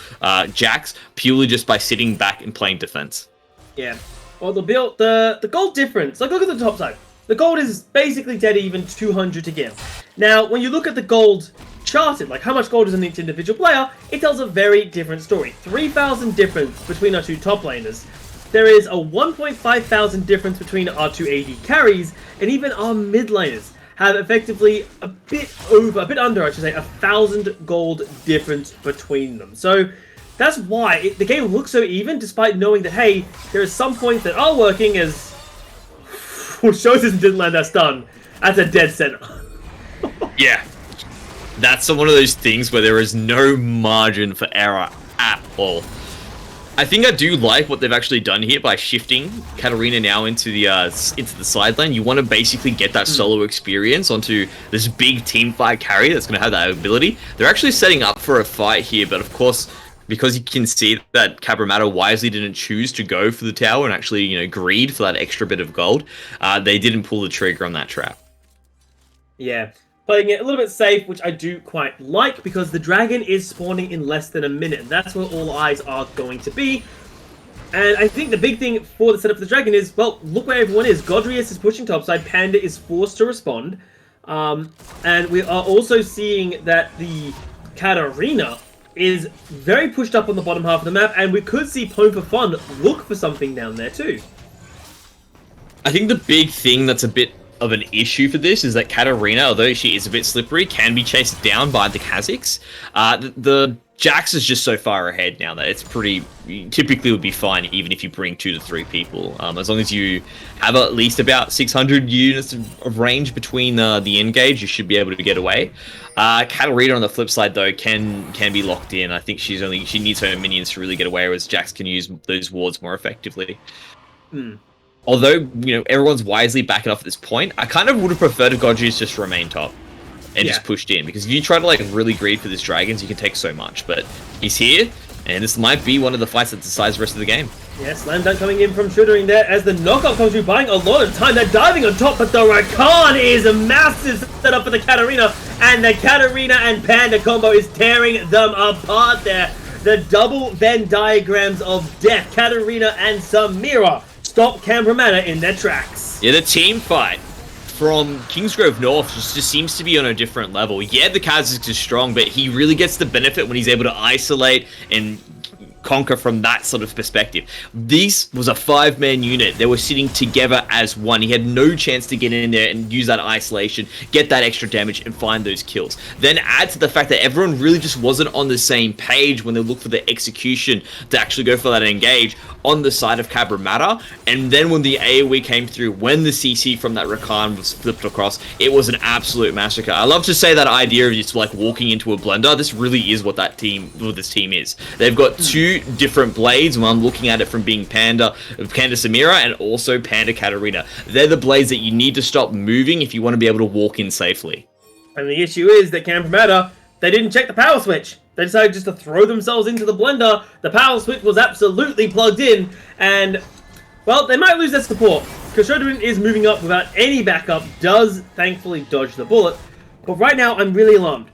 Jax purely just by sitting back and playing defense. Yeah. Well, the gold difference. Like, look at the top side. The gold is basically dead even 200 to give. Now, when you look at the gold Uncharted, like how much gold is in each individual player, it tells a very different story. 3,000 difference between our two top laners. There is a 1.5 thousand difference between our two AD carries, and even our mid laners have effectively a bit under, I should say, 1,000 gold difference between them. So that's why the game looks so even, despite knowing that, hey, there are some points that are working as... Well, Shows didn't land that stun. That's a dead center. Yeah. That's one of those things where there is no margin for error at all. I think I do like what they've actually done here by shifting Katarina now into the side lane. You want to basically get that solo experience onto this big team fight carry that's going to have that ability. They're actually setting up for a fight here, but of course, because you can see that Cabramatta wisely didn't choose to go for the tower and actually, you know, greed for that extra bit of gold, they didn't pull the trigger on that trap. Yeah. Playing it a little bit safe, which I do quite like, because the dragon is spawning in less than a minute. That's where all eyes are going to be. And I think the big thing for the setup for the dragon is, well, look where everyone is. Godrius is pushing topside. Panda is forced to respond. And we are also seeing that the Katarina is very pushed up on the bottom half of the map, and we could see Pwn for Fun look for something down there too. I think the big thing that's a bit of an issue for this is that Katarina, although she is a bit slippery, can be chased down by the Kazakhs. The Jax is just so far ahead now that it's pretty... Typically would be fine even if you bring 2 to 3 people. As long as you have at least about 600 units of range between the engage, you should be able to get away. Katarina on the flip side though can be locked in. I think she needs her minions to really get away, whereas Jax can use those wards more effectively. Although, you know, everyone's wisely backing off at this point, I kind of would have preferred if Godrius just remained top and just pushed in, because if you try to like really greed for this dragons, you can take so much. But he's here, and this might be one of the fights that decides the rest of the game. Yeah, slam dunk coming in from Shooting there as the knockoff comes through, buying a lot of time. They're diving on top, but the Rakan is a massive setup for the Katarina, and the Katarina and Panda combo is tearing them apart there. The double Venn diagrams of death, Katarina and Samira, stop Cabramatta in their tracks. Yeah, the team fight from Kingsgrove North just seems to be on a different level. Yeah, the Kazakhs is strong, but he really gets the benefit when he's able to isolate and conquer from that sort of perspective. This was a 5-man unit. They were sitting together as one. He had no chance to get in there and use that isolation, get that extra damage, and find those kills. Then add to the fact that everyone really just wasn't on the same page when they looked for the execution to actually go for that engage on the side of Cabramatta. And then when the AoE came through, when the CC from that Rakan was flipped across, it was an absolute massacre. I love to say that idea of just like walking into a blender. This really is what this team is. They've got 2 different blades, and I'm looking at it from being Panda Samira and also Panda Katarina. They're the blades that you need to stop moving if you want to be able to walk in safely. And the issue is that Cabramatta, they didn't check the power switch. They decided just to throw themselves into the blender. The power switch was absolutely plugged in, and, well, they might lose their support. Koshodrin is moving up without any backup, does thankfully dodge the bullet, but right now I'm really alarmed.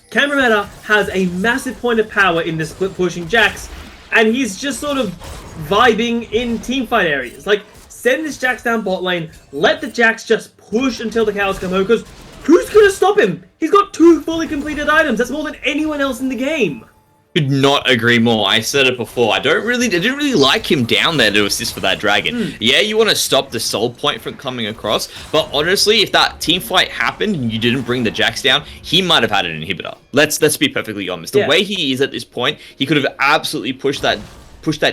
Cabramatta has a massive point of power in this split pushing Jax, and he's just sort of vibing in teamfight areas. Like, send this Jax down bot lane, let the Jax just push until the cows come home, because who's going to stop him? He's got 2 fully completed items. That's more than anyone else in the game. Could not agree more. I said it before. I didn't really like him down there to assist for that dragon. Yeah, you want to stop the soul point from coming across, but honestly, if that team fight happened and you didn't bring the Jax down, he might have had an inhibitor. Let's be perfectly honest. The way he is at this point, he could have absolutely pushed that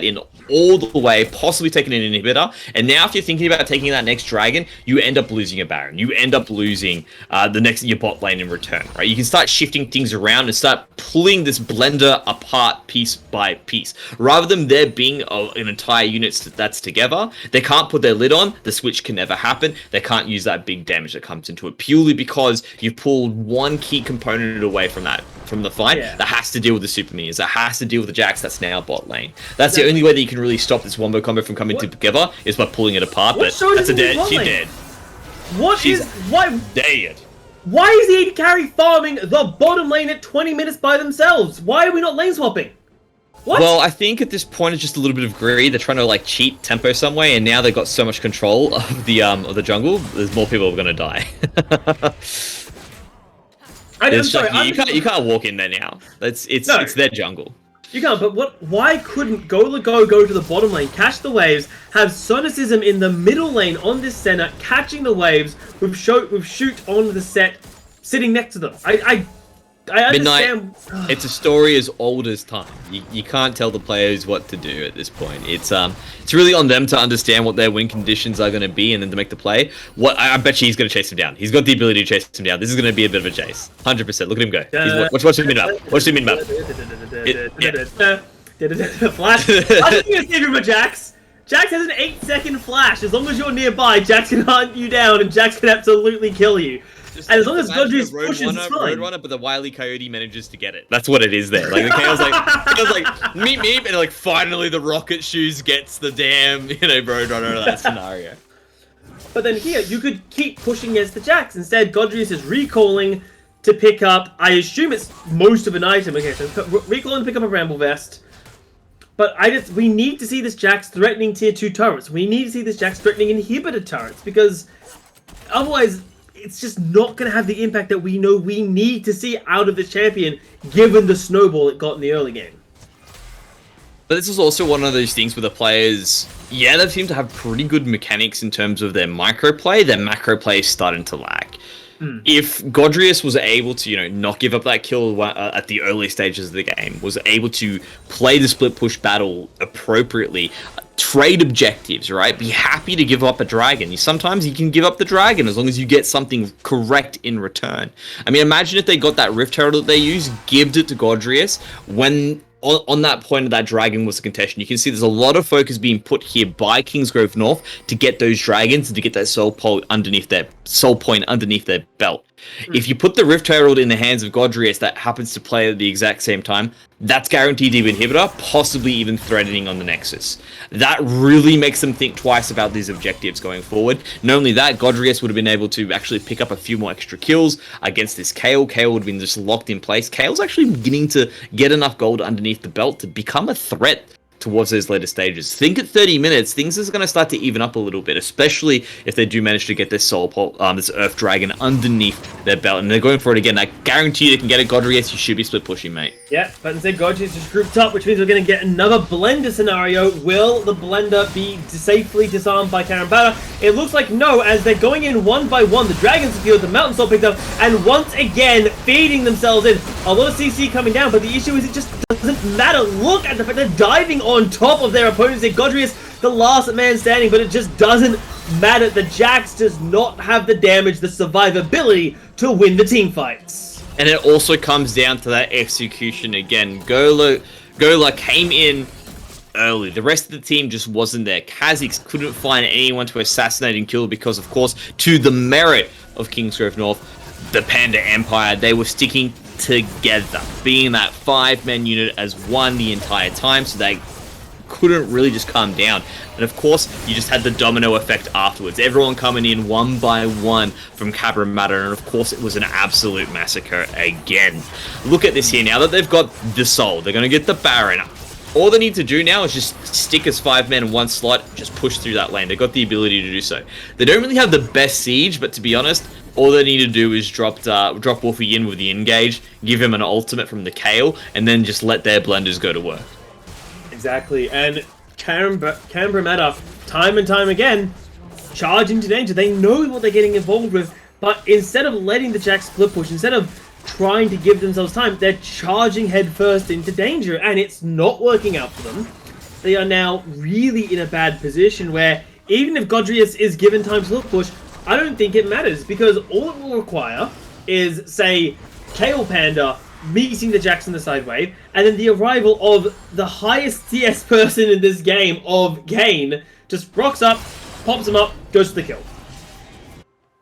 in all the way, possibly taken an inhibitor, and now if you're thinking about taking that next dragon, you end up losing a Baron. You end up losing your bot lane in return, right? You can start shifting things around and start pulling this blender apart piece by piece. Rather than there being an entire unit that's together, they can't put their lid on, the switch can never happen, they can't use that big damage that comes into it, purely because you've pulled one key component away from the fight that has to deal with the super minions, that has to deal with the Jax that's now bot lane. That's the only way that you can really stop this wombo combo from coming together is by pulling it apart, but that's a dead. She's dead. Why dead. Why is the AD carry farming the bottom lane at 20 minutes by themselves? Why are we not lane swapping? What? Well, I think at this point it's just a little bit of greed. They're trying to like cheat tempo some way, and now they've got so much control of the jungle. There's more people who are going to die. I'm sorry. You can't walk in there now. It's their jungle. You can't, but why couldn't Gola go to the bottom lane, catch the waves, have Sonicism in the middle lane on this center, catching the waves, with Shoot on the set, sitting next to them? I understand. Midnight, it's a story as old as time. You can't tell the players what to do at this point. It's really on them to understand what their win conditions are going to be and then to make the play. I bet you he's going to chase him down. He's got the ability to chase him down. This is going to be a bit of a chase. 100%. Look at him go. Watch him mid-map. Watch him mid-map. Flash. I think you're saving from a Jax. Jax has an 8-second flash. As long as you're nearby, Jax can hunt you down and Jax can absolutely kill you. And as long as Godrius pushes, it's fine. Roadrunner, but the Wily Coyote manages to get it. That's what it is there. Like the Chaos, like meep, and like finally the Rocket Shoes gets the damn Roadrunner of that scenario. But then here you could keep pushing against the Jax. Instead, Godrius is recalling to pick up. I assume it's most of an item. Okay, so recalling to pick up a Bramble Vest. But we need to see this Jax threatening tier 2 turrets. We need to see this Jax threatening inhibitor turrets because otherwise, it's just not going to have the impact that we know we need to see out of this champion, given the snowball it got in the early game. But this is also one of those things where the players, they seem to have pretty good mechanics in terms of their micro play. Their macro play is starting to lag. If Godrius was able to, not give up that kill at the early stages of the game, was able to play the split push battle appropriately, trade objectives, right? Be happy to give up a dragon. Sometimes you can give up the dragon as long as you get something correct in return. I mean, imagine if they got that Rift Herald that they used, gived it to Godrius when on that point of that dragon was a contention. You can see there's a lot of focus being put here by Kingsgrove North to get those dragons and to get that soul point underneath their belt. If you put the Rift Herald in the hands of Godrius that happens to play at the exact same time, that's guaranteed deep inhibitor, possibly even threatening on the Nexus. That really makes them think twice about these objectives going forward. Not only that, Godrius would have been able to actually pick up a few more extra kills against this Kayle. Kayle would have been just locked in place. Kayle's actually beginning to get enough gold underneath the belt to become a threat towards those later stages. Think at 30 minutes, things are going to start to even up a little bit, especially if they do manage to get this this Earth Dragon underneath their belt, and they're going for it again. I guarantee they can get it. Godrius, you should be split pushing, mate. Yeah, but instead Godrius is grouped up, which means we're going to get another blender scenario. Will the blender be safely disarmed by Karambara? It looks like no, as they're going in one by one. The Dragon's secured, the Mountain Soul picked up, and once again feeding themselves in. A lot of CC coming down, but the issue is it just doesn't matter. Look at the fact they're diving on top of their opponents. Godrius, the last man standing, but it just doesn't matter. The Jax does not have the damage, the survivability to win the team fights. And it also comes down to that execution again. Gola came in early. The rest of the team just wasn't there. Kha'Zix couldn't find anyone to assassinate and kill because, of course, to the merit of Kingsgrove North, the Panda Empire, they were sticking together, being that 5-man unit as one the entire time, so they couldn't really just calm down. And of course, you just had the domino effect afterwards. Everyone coming in one by one from Cabramatta, and of course it was an absolute massacre again. Look at this here now that they've got the Soul. They're going to get the Baron. All they need to do now is just stick as 5 men in one slot, just push through that lane. They've got the ability to do so. They don't really have the best siege, but to be honest, all they need to do is drop Wolfie in with the engage, give him an ultimate from the Kayle, and then just let their blenders go to work. Exactly, and Cabramatta, time and time again, charge into danger. They know what they're getting involved with, but instead of letting the Jax split push, instead of trying to give themselves time, they're charging headfirst into danger, and it's not working out for them. They are now really in a bad position where even if Godrius is given time to split push, I don't think it matters, because all it will require is, say, Kayle Panda meeting the Jax in the side wave, and then the arrival of the highest CS person in this game of Kayn, just rocks up, pops him up, goes to the kill.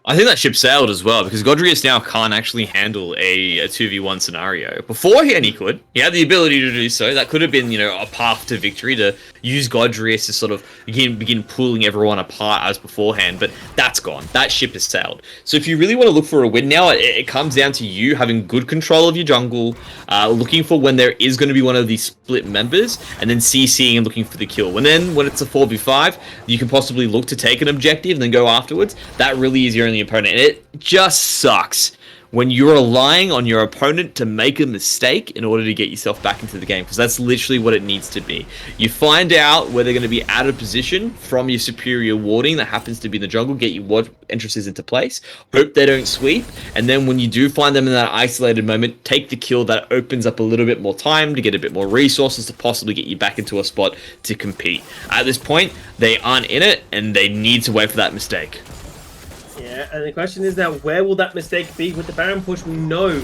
I think that ship sailed as well, because Godrius now can't actually handle a 2v1 scenario. Beforehand he could. He had the ability to do so. That could have been, a path to victory, to use Godrius to sort of begin pulling everyone apart as beforehand, but that's gone. That ship has sailed. So if you really want to look for a win now, it comes down to you having good control of your jungle, looking for when there is going to be one of these split members, and then CCing and looking for the kill. And then when it's a 4v5, you can possibly look to take an objective and then go afterwards. That really is your only opponent. And it just sucks when you're relying on your opponent to make a mistake in order to get yourself back into the game, because that's literally what it needs to be. You find out where they're going to be out of position from your superior warding that happens to be in the jungle, get your ward entrances into place, hope they don't sweep, and then when you do find them in that isolated moment, take the kill. That opens up a little bit more time to get a bit more resources to possibly get you back into a spot to compete. At this point, they aren't in it, and they need to wait for that mistake. Yeah, and the question is now, where will that mistake be with the Baron push? We know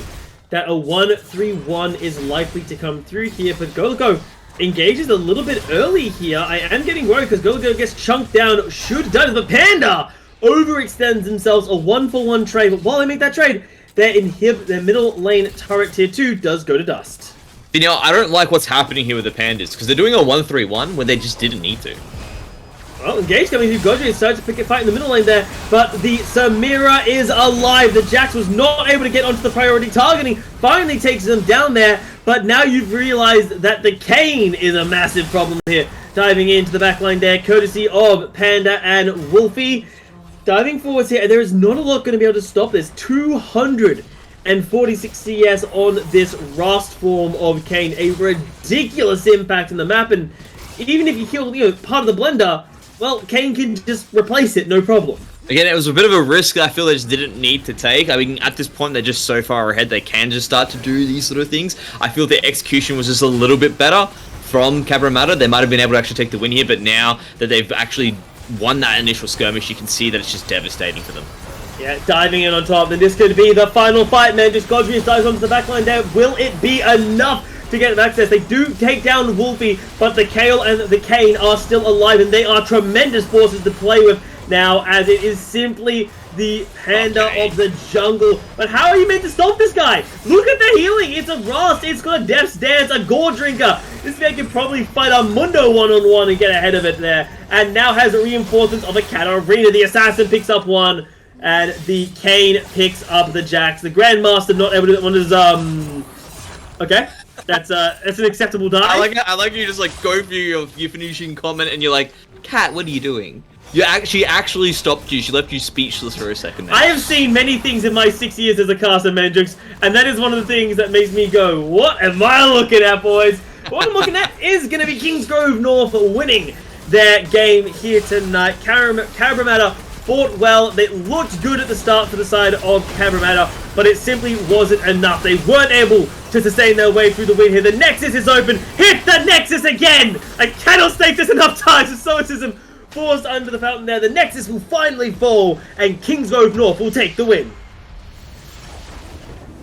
that a 1-3-1 is likely to come through here, but Goligo engages a little bit early here. I am getting worried because Goligo gets chunked down, should done, but Panda overextends themselves, a 1-for-1 trade, but while they make that trade, their middle lane turret tier 2 does go to dust. You know, I don't like what's happening here with the Pandas, because they're doing a 1-3-1 when they just didn't need to. Well, Engage coming through. Godric decides to pick a fight in the middle lane there, but the Samira is alive. The Jax was not able to get onto the priority targeting, finally takes them down there, but now you've realized that the Kayn is a massive problem here. Diving into the backline there, courtesy of Panda and Wolfie. Diving forwards here, and there is not a lot going to be able to stop this. 246 CS on this Rust form of Kayn. A ridiculous impact in the map, and even if you kill, part of the blender, well, Kayn can just replace it, no problem. Again, it was a bit of a risk I feel they just didn't need to take. I mean, at this point, they're just so far ahead, they can just start to do these sort of things. I feel their execution was just a little bit better from Cabramatta. They might have been able to actually take the win here, but now that they've actually won that initial skirmish, you can see that it's just devastating for them. Yeah, diving in on top, and this could be the final fight, man. Just Godric dives onto the backline there. Will it be enough to get access? They do take down Wolfie, but the Kayle and the Kayn are still alive, and they are tremendous forces to play with now, as it is simply the Panda of the jungle. But how are you meant to stop this guy? Look at the healing. It's a Rust. It's got a Death's Dance, a Gore Drinker. This man can probably fight a Mundo one-on-one and get ahead of it there. And now has reinforcements of a Katarina. The Assassin picks up one, and the Kayn picks up the Jax. The Grandmaster not able to one is okay. That's an acceptable die. I like you just like go through your finishing comment and you're like, Cat, what are you doing? She actually stopped you. She left you speechless for a second there. I have seen many things in my 6 years as a caster, Mendrix, and that is one of the things that makes me go, what am I looking at, boys? What I'm looking at is going to be Kingsgrove North winning their game here tonight. Cabramatta fought well. They looked good at the start for the side of Cabramatta, but it simply wasn't enough. They weren't able to sustain their way through the win here. The Nexus is open. Hit the Nexus again! I cannot state this enough times. The Stoicism forced under the fountain there. The Nexus will finally fall, and Kingsgrove North will take the win.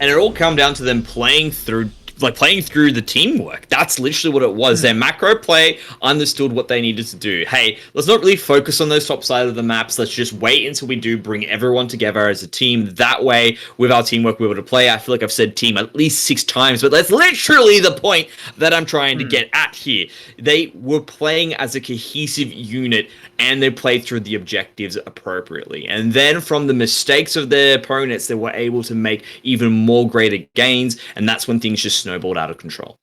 And it all come down to them playing through the teamwork. That's literally what it was. Their macro play understood what they needed to do. Hey, let's not really focus on those top side of the maps. Let's just wait until we do bring everyone together as a team. That way, with our teamwork, we're able to play. I feel like I've said team at least 6 times, but that's literally the point that I'm trying to get at here. They were playing as a cohesive unit, and they played through the objectives appropriately. And then from the mistakes of their opponents, they were able to make even more greater gains, and that's when things just snowballed out of control.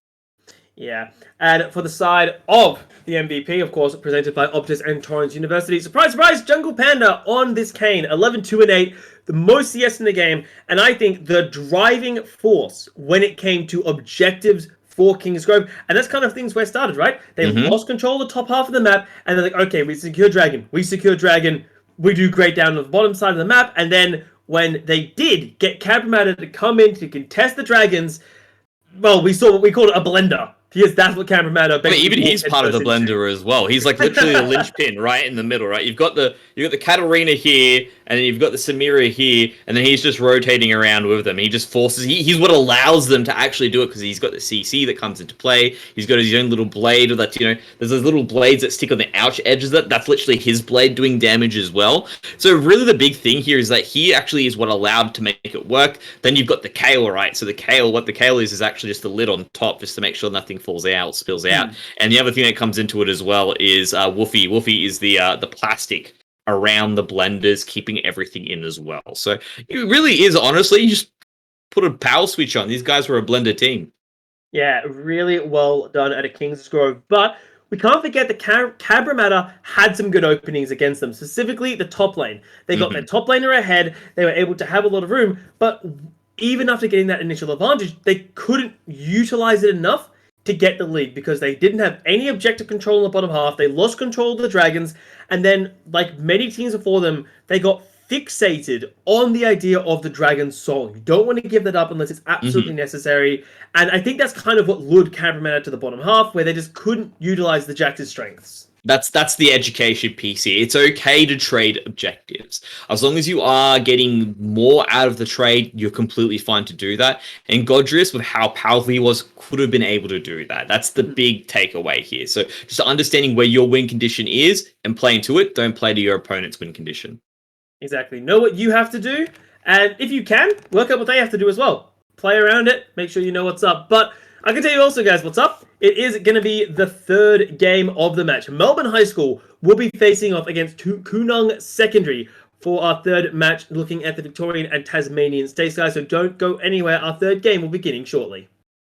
Yeah, and for the side of the MVP, of course, presented by Optus and Torrens University. Surprise, surprise, Jungle Panda on this Kayn. 11-2-8, the most CS in the game, and I think the driving force when it came to objectives for Kingsgrove, and that's kind of things where it started, right? They lost control of the top half of the map, and they're like, okay, we secure Dragon, we do great down on the bottom side of the map, and then when they did get Cabramatta to come in to contest the Dragons, well, we saw what we called a blender. Because that's what Cabramatta basically. But even he's part of the blender as well. He's like literally the linchpin right in the middle, right? You've got the Katarina here, and then you've got the Samira here, and then he's just rotating around with them. He just forces. He's what allows them to actually do it because he's got the CC that comes into play. He's got his own little blade that there's those little blades that stick on the ouch edges. That's literally his blade doing damage as well. So really, the big thing here is that he actually is what allowed to make it work. Then you've got the Kayle, right? So what the Kayle is actually just the lid on top, just to make sure nothing spills out. And the other thing that comes into it as well is Wolfie. Wolfie is the plastic around the blenders, keeping everything in as well. So it really is, honestly, you just put a power switch on. These guys were a blender team. Yeah, really well done at a Kingsgrove. But we can't forget that Cabramatta had some good openings against them, specifically the top lane. They got their top laner ahead. They were able to have a lot of room, but even after getting that initial advantage, they couldn't utilize it enough to get the lead because they didn't have any objective control in the bottom half. They lost control of the Dragons, and then, like many teams before them, they got fixated on the idea of the Dragon Soul. You don't want to give that up unless it's absolutely necessary. And I think that's kind of what lured Cabramatta to the bottom half, where they just couldn't utilize the Jax's strengths. That's the education piece here. It's okay to trade objectives. As long as you are getting more out of the trade, you're completely fine to do that. And Godrius, with how powerful he was, could have been able to do that. That's the big takeaway here. So just understanding where your win condition is and play into it. Don't play to your opponent's win condition. Exactly. Know what you have to do, and if you can, work out what they have to do as well. Play around it, make sure you know what's up. But I can tell you also, guys, what's up. It is going to be the third game of the match. Melbourne High School will be facing off against Kunung Secondary for our third match, looking at the Victorian and Tasmanian states, guys. So don't go anywhere. Our third game will be beginning shortly.